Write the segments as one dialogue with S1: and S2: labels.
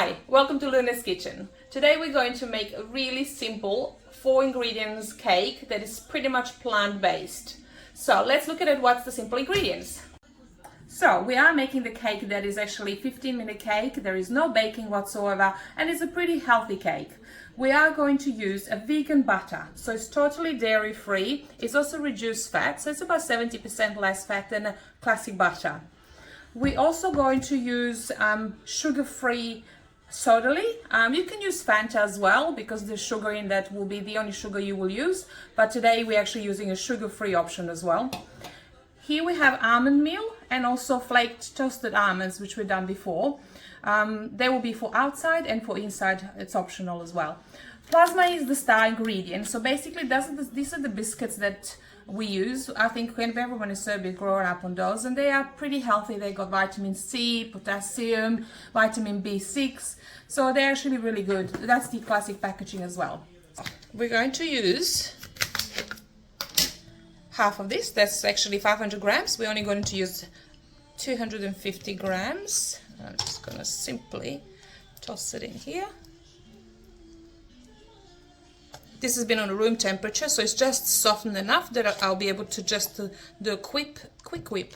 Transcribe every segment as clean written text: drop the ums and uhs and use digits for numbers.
S1: Hi, welcome to Luna's Kitchen. Today we're going to make a really simple 4 ingredients cake that is pretty much plant-based. So let's look at it. What's the simple ingredients? So we are making the cake that is actually 15-minute cake. There is no baking whatsoever and it's a pretty healthy cake. We are going to use a vegan butter, so it's totally dairy free. It's also reduced fat, so it's about 70% less fat than a classic butter. We're also going to use sugar-free soda. You can use Fanta as well because the sugar in that will be the only sugar you will use, but today we're actually using a sugar-free option as well. Here we have almond meal and also flaked toasted almonds, which we've done before. They will be for outside and for inside, it's optional as well. Plazma is the star ingredient, so basically these are the biscuits that we use. I think everyone in Serbia growing up on those, and they are pretty healthy. They got vitamin C, potassium, vitamin B6, so they're actually really good. That's the classic packaging as well. We're going to use half of this. That's actually 500 grams. We're only going to use 250 grams. I'm just going to simply toss it in here. This has been on room temperature, so it's just softened enough that I'll be able to just do a quick whip.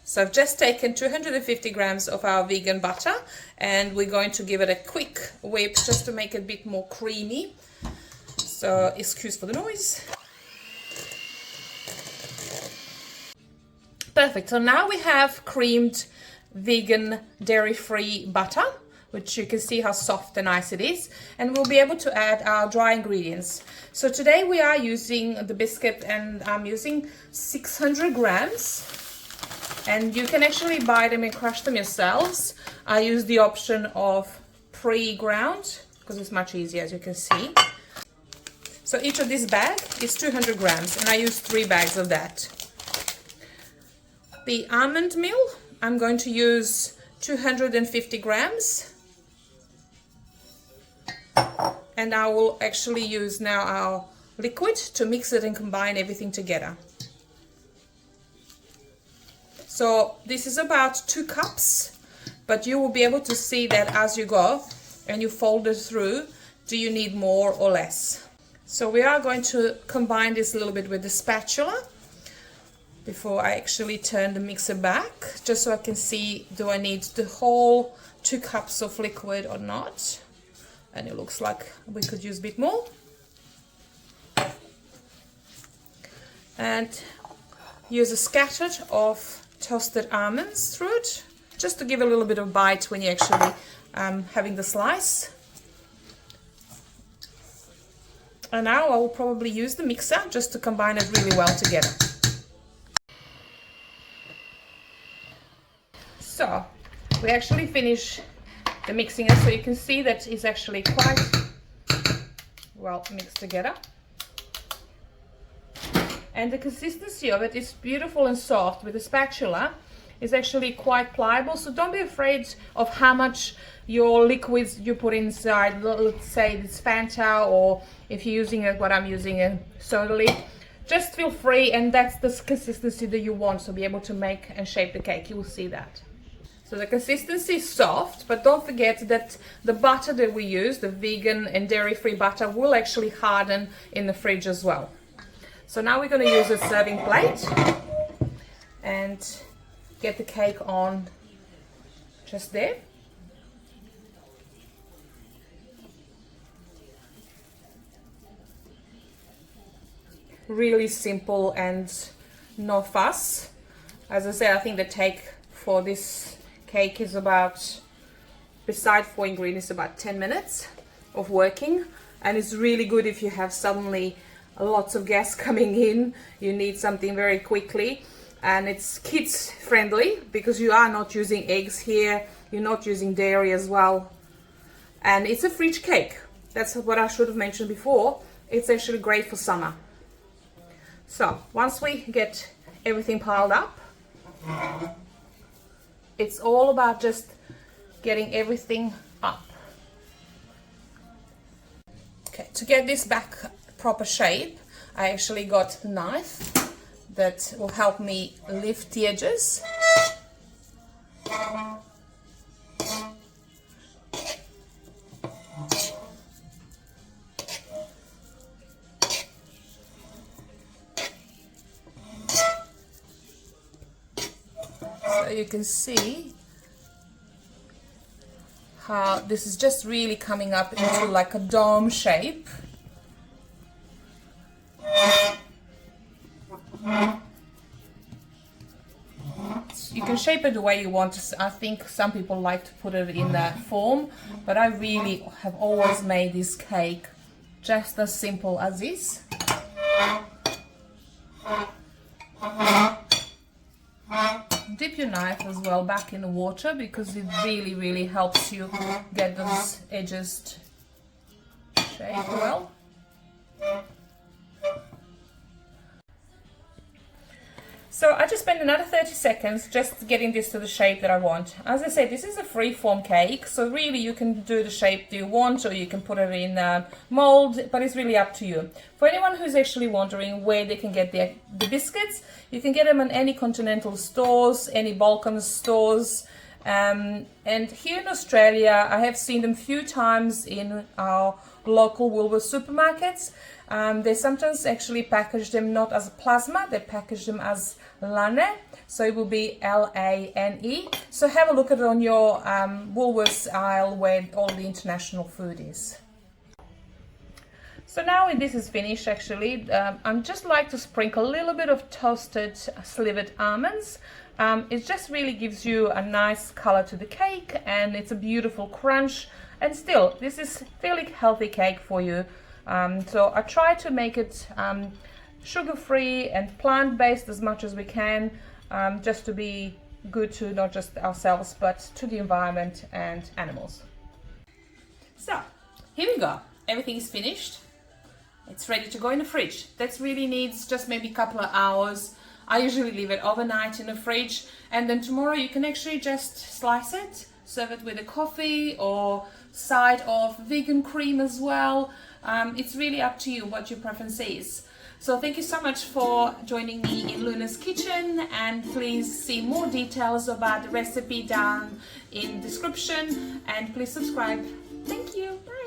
S1: So I've just taken 250 grams of our vegan butter and we're going to give it a quick whip just to make it a bit more creamy. So excuse for the noise. Perfect. So now we have creamed vegan dairy-free butter, which you can see how soft and nice it is, and we'll be able to add our dry ingredients. So today we are using the biscuit and I'm using 600 grams, and you can actually buy them and crush them yourselves. I use the option of pre-ground because it's much easier, as you can see. So each of this bag is 200 grams and I use 3 bags of that. The almond meal, I'm going to use 250 grams. And I will actually use now our liquid to mix it and combine everything together. So this is about 2 cups, but you will be able to see that as you go and you fold it through, do you need more or less. So we are going to combine this a little bit with the spatula before I actually turn the mixer back, just so I can see, do I need the whole 2 cups of liquid or not? And it looks like we could use a bit more. And use a scattered of toasted almonds through it, just to give a little bit of bite when you're actually having the slice. And now I will probably use the mixer just to combine it really well together. So we actually finish the mixing it, so you can see that it's actually quite well mixed together. And the consistency of it is beautiful and soft. With the spatula, it's actually quite pliable, so don't be afraid of how much your liquids you put inside. Let's say it's Fanta, or if you're using what I'm using, a soda. Just feel free, and that's the consistency that you want, so be able to make and shape the cake. You will see that. So the consistency is soft, but don't forget that the butter that we use, the vegan and dairy-free butter, will actually harden in the fridge as well. So now we're going to use a serving plate and get the cake on just there. Really simple and no fuss. As I said, I think the take for this cake is about, beside 4 ingredients, about 10 minutes of working, and it's really good if you have suddenly lots of guests coming in, you need something very quickly, and it's kids friendly because you are not using eggs here, you're not using dairy as well, and it's a fridge cake. That's what I should have mentioned before. It's actually great for summer. So once we get everything piled up, it's all about just getting everything up. Okay, to get this back proper shape, I actually got a knife that will help me lift the edges. you can see how this is just really coming up into like a dome shape. You can shape it the way you want. I think some people like to put it in that form, but I really have always made this cake just as simple as this. Dip your knife as well back in the water because it really helps you get those edges shaped well. So I just spent another 30 seconds just getting this to the shape that I want. As I said, this is a free form cake, so really you can do the shape that you want, or you can put it in a mold, but it's really up to you. For anyone who's actually wondering where they can get the biscuits, you can get them in any continental stores, any Balkan stores. And here in Australia, I have seen them a few times in our local Woolworths supermarkets. They sometimes actually package them not as a plasma, they package them as lane, so it will be L-A-N-E. So have a look at it on your Woolworths aisle where all the international food is. So now when this is finished, actually, I'm just like to sprinkle a little bit of toasted slivered almonds. It just really gives you a nice color to the cake, and it's a beautiful crunch. And still, this is fairly healthy cake for you. So I try to make it sugar-free and plant-based as much as we can, just to be good to not just ourselves, but to the environment and animals. So, here we go. Everything is finished. It's ready to go in the fridge. That really needs just maybe a couple of hours. I usually leave it overnight in the fridge, and then tomorrow you can actually just slice it, serve it with a coffee or side of vegan cream as well. It's really up to you what your preference is. So thank you so much for joining me in Luna's kitchen, and please see more details about the recipe down in the description, and please subscribe. Thank you. Bye.